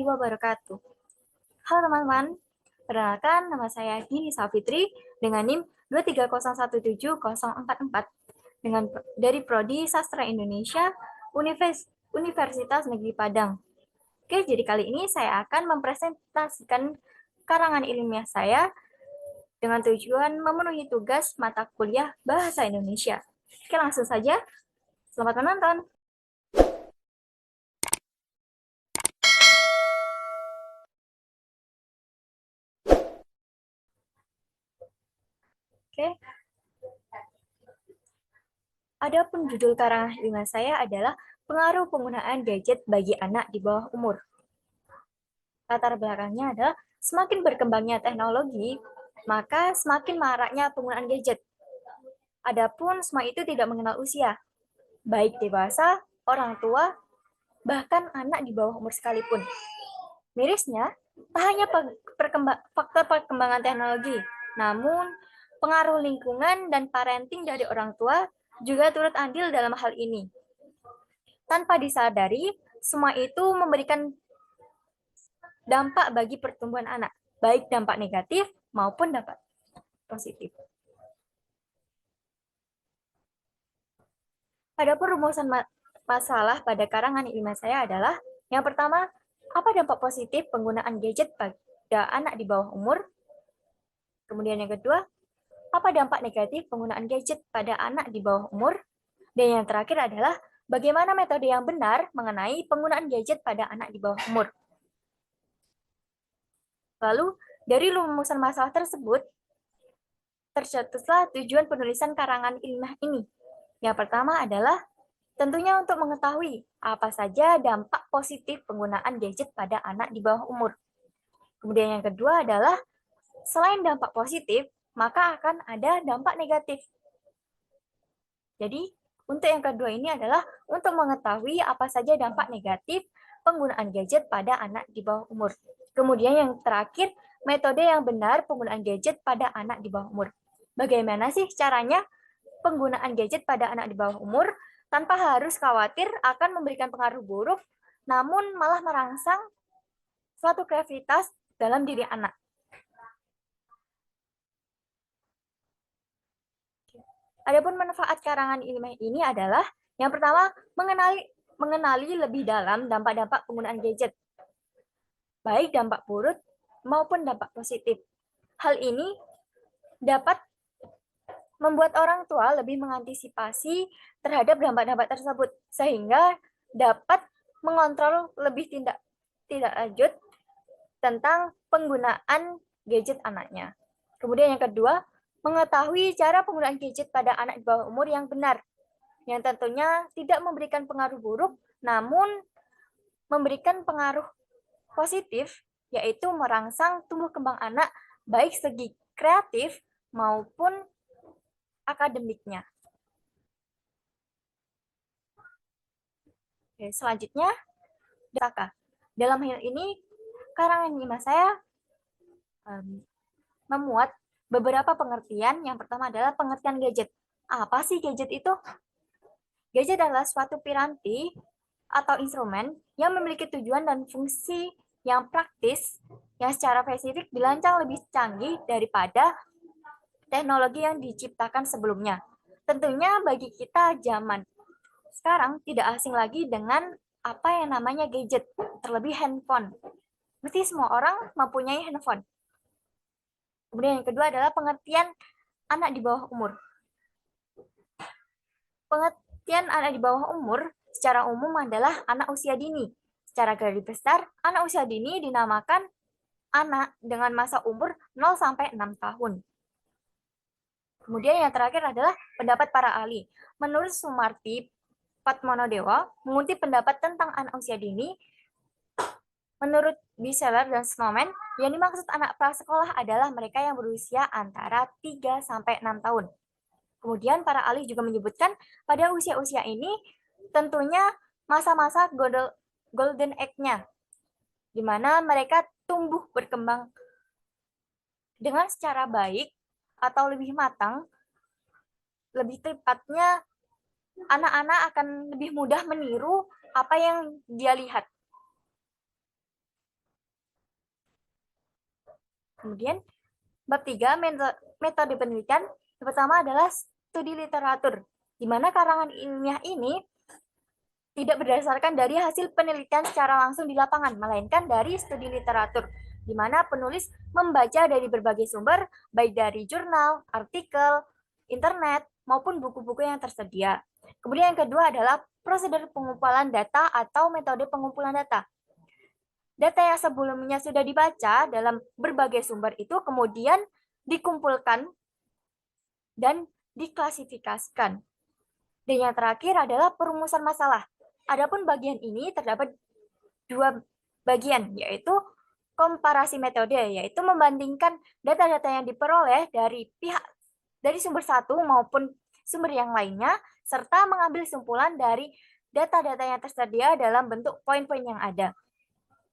wabarakatuh. Halo teman-teman, perkenalkan nama saya Dini Safitri dengan NIM 230170044 dari Prodi Sastra Indonesia Universitas Negeri Padang. Oke, jadi kali ini saya akan mempresentasikan karangan ilmiah saya dengan tujuan memenuhi tugas mata kuliah Bahasa Indonesia. Oke, langsung saja. Selamat menonton. Oke. Adapun judul karangan ilmiah saya adalah pengaruh penggunaan gadget bagi anak di bawah umur. Latar belakangnya adalah semakin berkembangnya teknologi, maka semakin maraknya penggunaan gadget. Adapun semua itu tidak mengenal usia, baik dewasa, orang tua, bahkan anak di bawah umur sekalipun. Mirisnya, tak hanya faktor perkembangan teknologi, namun pengaruh lingkungan dan parenting dari orang tua juga turut andil dalam hal ini. Tanpa disadari, semua itu memberikan dampak bagi pertumbuhan anak, baik dampak negatif maupun dampak positif. Adapun rumusan masalah pada karangan ilmiah saya adalah yang pertama, apa dampak positif penggunaan gadget pada anak di bawah umur? Kemudian yang kedua, apa dampak negatif penggunaan gadget pada anak di bawah umur? Dan yang terakhir adalah bagaimana metode yang benar mengenai penggunaan gadget pada anak di bawah umur. Lalu, dari rumusan masalah tersebut, tercetuslah tujuan penulisan karangan ilmiah ini. Yang pertama adalah tentunya untuk mengetahui apa saja dampak positif penggunaan gadget pada anak di bawah umur. Kemudian yang kedua adalah selain dampak positif, maka akan ada dampak negatif. Jadi, untuk yang kedua ini adalah untuk mengetahui apa saja dampak negatif penggunaan gadget pada anak di bawah umur. Kemudian yang terakhir, metode yang benar penggunaan gadget pada anak di bawah umur. Bagaimana sih caranya penggunaan gadget pada anak di bawah umur tanpa harus khawatir akan memberikan pengaruh buruk, namun malah merangsang suatu kreativitas dalam diri anak. Adapun manfaat karangan ilmiah ini adalah yang pertama mengenali lebih dalam dampak-dampak penggunaan gadget, baik dampak buruk maupun dampak positif. Hal ini dapat membuat orang tua lebih mengantisipasi terhadap dampak-dampak tersebut, sehingga dapat mengontrol lebih tidak lanjut tentang penggunaan gadget anaknya. Kemudian yang kedua, mengetahui cara penggunaan gadget pada anak di bawah umur yang benar, yang tentunya tidak memberikan pengaruh buruk, namun memberikan pengaruh positif, yaitu merangsang tumbuh kembang anak baik segi kreatif maupun akademiknya. Oke, selanjutnya, dalam hal ini, karangan ilmiah saya memuat beberapa pengertian. Yang pertama adalah pengertian gadget. Apa sih gadget itu? Gadget adalah suatu piranti atau instrumen yang memiliki tujuan dan fungsi yang praktis, yang secara spesifik dirancang lebih canggih daripada teknologi yang diciptakan sebelumnya. Tentunya bagi kita zaman sekarang tidak asing lagi dengan apa yang namanya gadget, terlebih handphone. Mesti semua orang mempunyai handphone. Kemudian yang kedua adalah pengertian anak di bawah umur. Pengertian anak di bawah umur secara umum adalah anak usia dini. Secara garis besar, anak usia dini dinamakan anak dengan masa umur 0 sampai 6 tahun. Kemudian yang terakhir adalah pendapat para ahli. Menurut Sumarti Padmonodewa, mengutip pendapat tentang anak usia dini, menurut Biseler dan Snowman, yang dimaksud anak prasekolah adalah mereka yang berusia antara 3 sampai 6 tahun. Kemudian para ahli juga menyebutkan pada usia-usia ini tentunya masa-masa golden age-nya, di mana mereka tumbuh berkembang dengan secara baik atau lebih matang. Lebih tepatnya, anak-anak akan lebih mudah meniru apa yang dia lihat. Kemudian bab 3, metode penelitian. Yang pertama adalah studi literatur, di mana karangan ilmiah ini tidak berdasarkan dari hasil penelitian secara langsung di lapangan, melainkan dari studi literatur, di mana penulis membaca dari berbagai sumber, baik dari jurnal, artikel, internet, maupun buku-buku yang tersedia. Kemudian yang kedua adalah prosedur pengumpulan data atau metode pengumpulan data. Data yang sebelumnya sudah dibaca dalam berbagai sumber itu kemudian dikumpulkan dan diklasifikasikan. Dan yang terakhir adalah perumusan masalah. Adapun bagian ini terdapat dua bagian, yaitu komparasi metode, yaitu membandingkan data-data yang diperoleh dari sumber satu maupun sumber yang lainnya, serta mengambil kesimpulan dari data-data yang tersedia dalam bentuk poin-poin yang ada.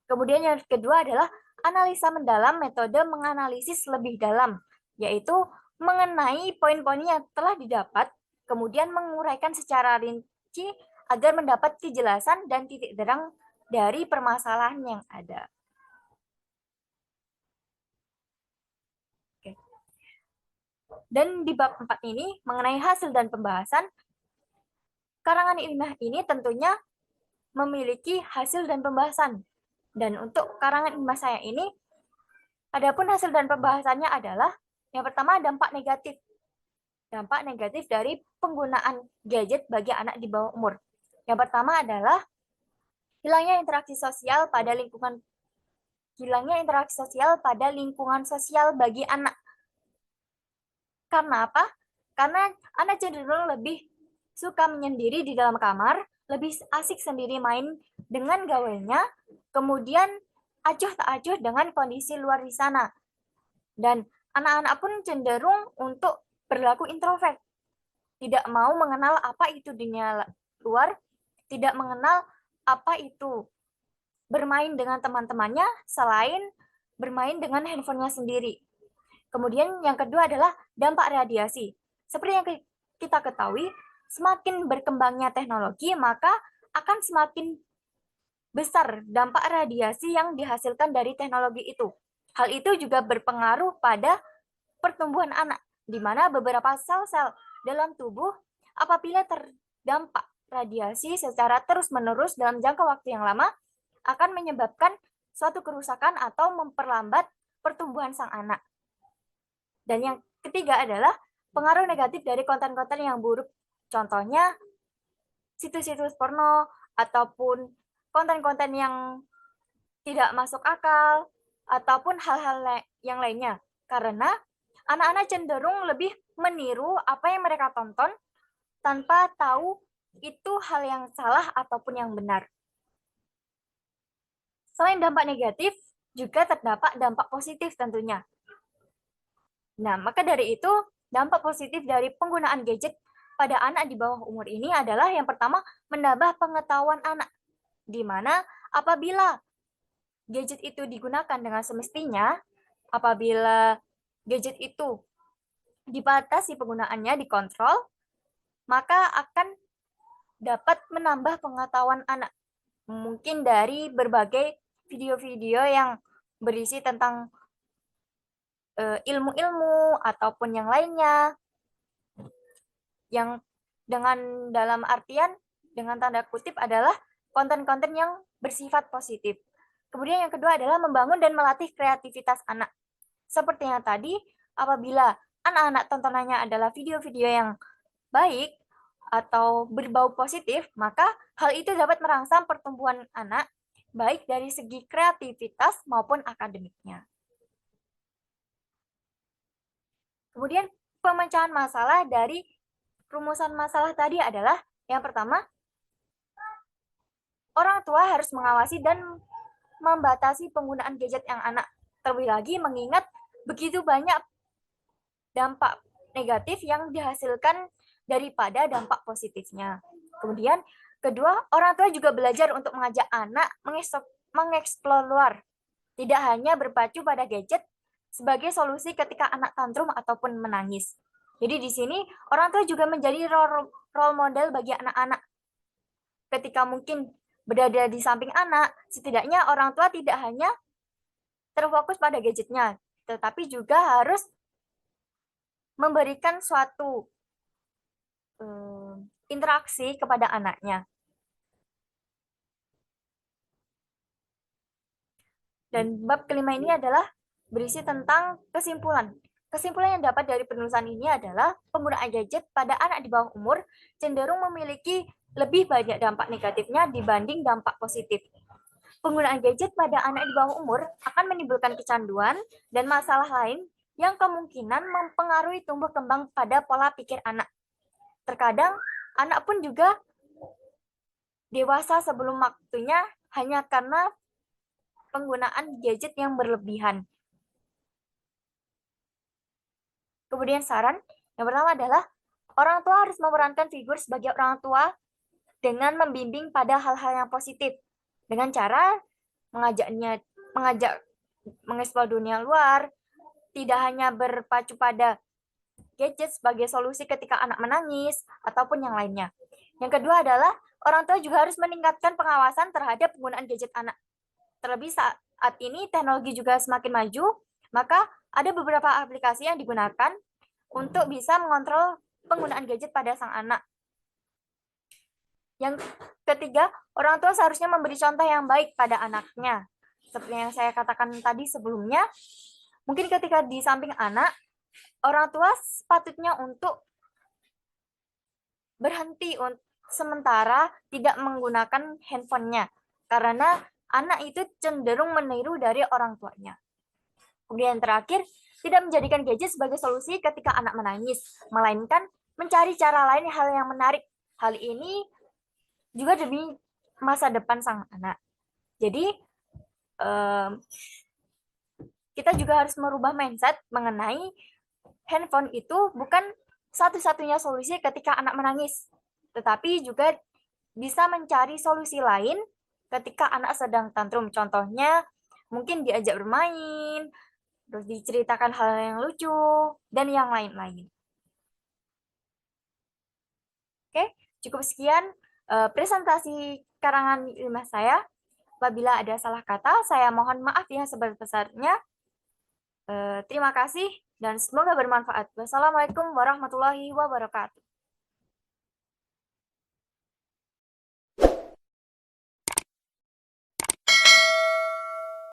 Kemudian yang kedua adalah analisa mendalam, metode menganalisis lebih dalam, yaitu mengenai poin-poin yang telah didapat, kemudian menguraikan secara rinci agar mendapat kejelasan dan titik terang dari permasalahan yang ada. Oke. Dan di bab 4 ini, mengenai hasil dan pembahasan, karangan ilmiah ini tentunya memiliki hasil dan pembahasan. Dan untuk karangan ilmiah saya ini, adapun hasil dan pembahasannya adalah yang pertama dampak negatif. Dampak negatif dari penggunaan gadget bagi anak di bawah umur. Yang pertama adalah hilangnya interaksi sosial pada lingkungan sosial bagi anak. Karena apa? Karena anak cenderung lebih suka menyendiri di dalam kamar, lebih asik sendiri main dengan gawainya, kemudian acuh tak acuh dengan kondisi luar di sana. Dan anak-anak pun cenderung untuk berlaku introvert, tidak mau mengenal apa itu dunia luar, tidak mengenal apa itu bermain dengan teman-temannya selain bermain dengan handphonenya sendiri. Kemudian yang kedua adalah dampak radiasi. Seperti yang kita ketahui, semakin berkembangnya teknologi, maka akan semakin besar dampak radiasi yang dihasilkan dari teknologi itu. Hal itu juga berpengaruh pada pertumbuhan anak, di mana beberapa sel-sel dalam tubuh apabila terdampak radiasi secara terus-menerus dalam jangka waktu yang lama akan menyebabkan suatu kerusakan atau memperlambat pertumbuhan sang anak. Dan yang ketiga adalah pengaruh negatif dari konten-konten yang buruk. Contohnya situs-situs porno ataupun konten-konten yang tidak masuk akal ataupun hal-hal yang lainnya. Karena anak-anak cenderung lebih meniru apa yang mereka tonton tanpa tahu itu hal yang salah ataupun yang benar. Selain dampak negatif, juga terdapat dampak positif tentunya. Nah, maka dari itu, dampak positif dari penggunaan gadget pada anak di bawah umur ini adalah yang pertama, menambah pengetahuan anak. Di mana apabila gadget itu digunakan dengan semestinya, apabila gadget itu dibatasi penggunaannya, dikontrol, maka akan dapat menambah pengetahuan anak. Mungkin dari berbagai video-video yang berisi tentang ilmu-ilmu ataupun yang lainnya, yang dengan dalam artian dengan tanda kutip adalah konten-konten yang bersifat positif. Kemudian yang kedua adalah membangun dan melatih kreativitas anak. Seperti yang tadi, apabila anak-anak tontonannya adalah video-video yang baik atau berbau positif, maka hal itu dapat merangsang pertumbuhan anak baik dari segi kreativitas maupun akademiknya. Kemudian pemecahan masalah dari rumusan masalah tadi adalah yang pertama, orang tua harus mengawasi dan membatasi penggunaan gadget yang anak. Terlebih lagi mengingat begitu banyak dampak negatif yang dihasilkan daripada dampak positifnya. Kemudian kedua, orang tua juga belajar untuk mengajak anak mengeksplor luar. Tidak hanya berpacu pada gadget sebagai solusi ketika anak tantrum ataupun menangis. Jadi di sini orang tua juga menjadi role model bagi anak-anak. Ketika mungkin berada di samping anak, setidaknya orang tua tidak hanya terfokus pada gadgetnya, tetapi juga harus memberikan suatu interaksi kepada anaknya. Dan bab kelima ini adalah berisi tentang kesimpulan. Kesimpulan yang dapat dari penulisan ini adalah penggunaan gadget pada anak di bawah umur cenderung memiliki lebih banyak dampak negatifnya dibanding dampak positif. Penggunaan gadget pada anak di bawah umur akan menimbulkan kecanduan dan masalah lain yang kemungkinan mempengaruhi tumbuh kembang pada pola pikir anak. Terkadang, anak pun juga dewasa sebelum waktunya hanya karena penggunaan gadget yang berlebihan. Kemudian saran yang pertama adalah orang tua harus memerankan figur sebagai orang tua dengan membimbing pada hal-hal yang positif dengan cara mengajak mengeksplor dunia luar, tidak hanya berpacu pada gadget sebagai solusi ketika anak menangis ataupun yang lainnya. Yang kedua adalah orang tua juga harus meningkatkan pengawasan terhadap penggunaan gadget anak. Terlebih saat ini teknologi juga semakin maju, maka ada beberapa aplikasi yang digunakan untuk bisa mengontrol penggunaan gadget pada sang anak. Yang ketiga, orang tua seharusnya memberi contoh yang baik pada anaknya. Seperti yang saya katakan tadi sebelumnya, mungkin ketika di samping anak, orang tua sepatutnya untuk berhenti sementara tidak menggunakan handphonenya. Karena anak itu cenderung meniru dari orang tuanya. Kemudian terakhir, tidak menjadikan gadget sebagai solusi ketika anak menangis, melainkan mencari cara lain hal yang menarik. Hal ini juga demi masa depan sang anak. Jadi, kita juga harus merubah mindset mengenai handphone itu bukan satu-satunya solusi ketika anak menangis, tetapi juga bisa mencari solusi lain ketika anak sedang tantrum. Contohnya, mungkin diajak bermain, terus diceritakan hal yang lucu, dan yang lain-lain. Oke, cukup sekian presentasi karangan 5 saya. Apabila ada salah kata, saya mohon maaf yang sebesar-besarnya. Terima kasih dan semoga bermanfaat. Wassalamualaikum warahmatullahi wabarakatuh.